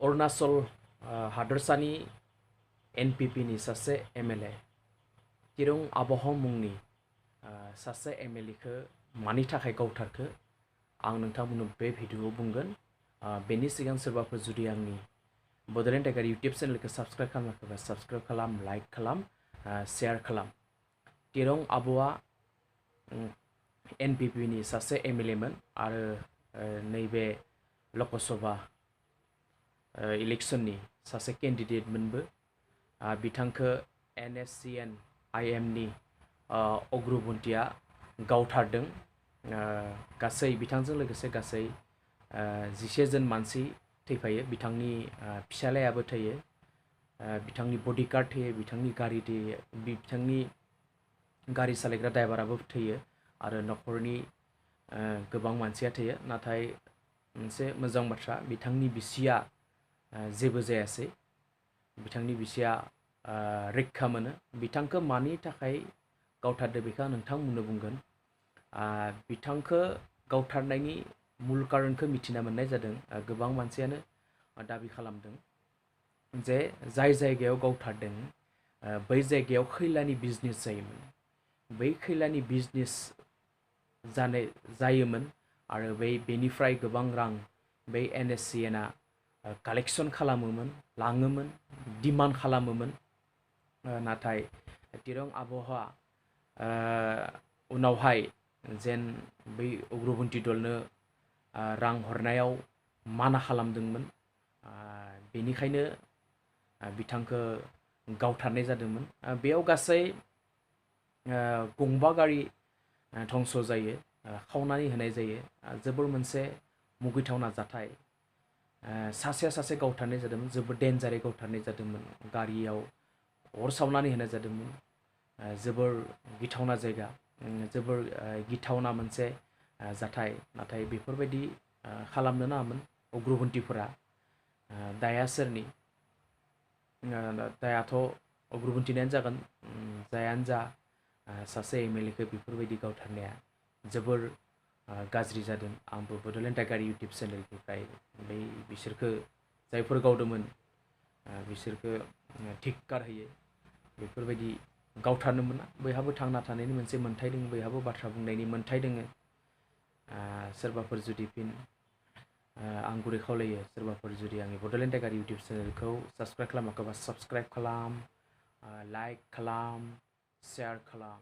अरुणाचल हादोरसानि NPP नि सासे MLA तिरं आबह मुंनि सासे MLA खौ मानि थाखाय गावथारखो आं नोंथांमोननो बे भिडिअआव बुंगोन। बेनि सिगां सोरबाफोर जुदि आंनि बड'लेण्ड टाइगार इउटुब चेनेलखौ साबस्क्राइब खालामाखैबा साबस्क्राइब खालाम, लाइक खालाम, शेयार खालाम। तिरं आब'आ NPP नि सासे MLA मोन आरो नैबे लकसभा इलेक्शननि सासे केन्डिडेट मोनबो। बिथांखौ NSCN IM नि अग्रबन्थिया गावथारदों। गासै बिथांजों लोगोसे गासै 11 जन मानसि थैफायो। बिथांनि फिसालायाबो थैयो, बिथांनि बडिगार्ड थैयो, बिथांनि गारि थैयो, बिथांनि गारि सालायग्रा ड्राइभाराबो थैयो आरो न'खरनि गोबां मानसिया थैयो। नाथाय मोनसे मोजां बाथ्रा, बिथांनि बिसिया जेबो जायासै। बिथांनि बिसिया रैखा मोनो। बिथांखौ मानि थाखाय गावथारदो बेखौ आं नोंथांमोननो बुंगोन। बिथांखौ गावथारनायनि मुल कारनखौ मिथिना मोननाय जादों। गोबां मानसियानो दाबि खालामदों जे जाय जायगायाव गावथारदों बै जायगायाव खैलानि बिजनेस जायोमोन। बै खैलानि बिजनेस जायोमोन आरो बेनिफ्राय गोबां रां बै NSCN आ कालेक्शन खालामोमोन, लाङोमोन, डिमान्ड खालामोमोन। नाथाय तिरं आब'हा उनावहाय जेन बै अग्रबन्थि दलनो रां हरनायाव माना खालामदोंमोन। बेनिखायनो बिथांखौ गावथारनाय जादोंमोन। बेयाव गासै 5 गारि धंस जायो, खावनानै होनाय जायो। जोबोर मोनसे मुगैथावना जाथाय। सासे गावथारनाय जादोंमोन, जोबोर डेन्जारै गावथारनाय जादोंमोन। गारियाव अर सावनानै होनाय जादोंमोन। जोबोर गिथावना जायगा, जोबोर गिथावना मोनसे जाथाय। नाथाय बेफोरबायदि खालामनो नाङामोन अग्रबन्थिफोरा। दाया सोरनि? दायाथ' अग्रबन्थिनियानो जागोन। जायानो जा, सासे MLA खौ बेफोरबायदि गावथारनाया जोबोर गाज्रि जादों। आंबो बड'लेण्ड टाइगार इउटुब चेनेलनिफ्राय बिसोरखौ जायफोर गावदोंमोन बिसोरखौ धिक्कार होयो। बेफोरबायदि गावथारनो मोना। बयहाबो थांना थानायनि मोनसे मोन्थाय दङ, बयहाबो बाथ्रा बुंनायनि मोन्थाय दङ। सोरबाफोर जुदि आं गुरै खावलायो, सोरबाफोर जुदि आंनि बड'लेण्ड टाइगार इउटुब चेनेलखौ साबस्क्राइब खालामाखैबा साबस्क्राइब खालाम, लाइक खालाम, शेयार खालाम।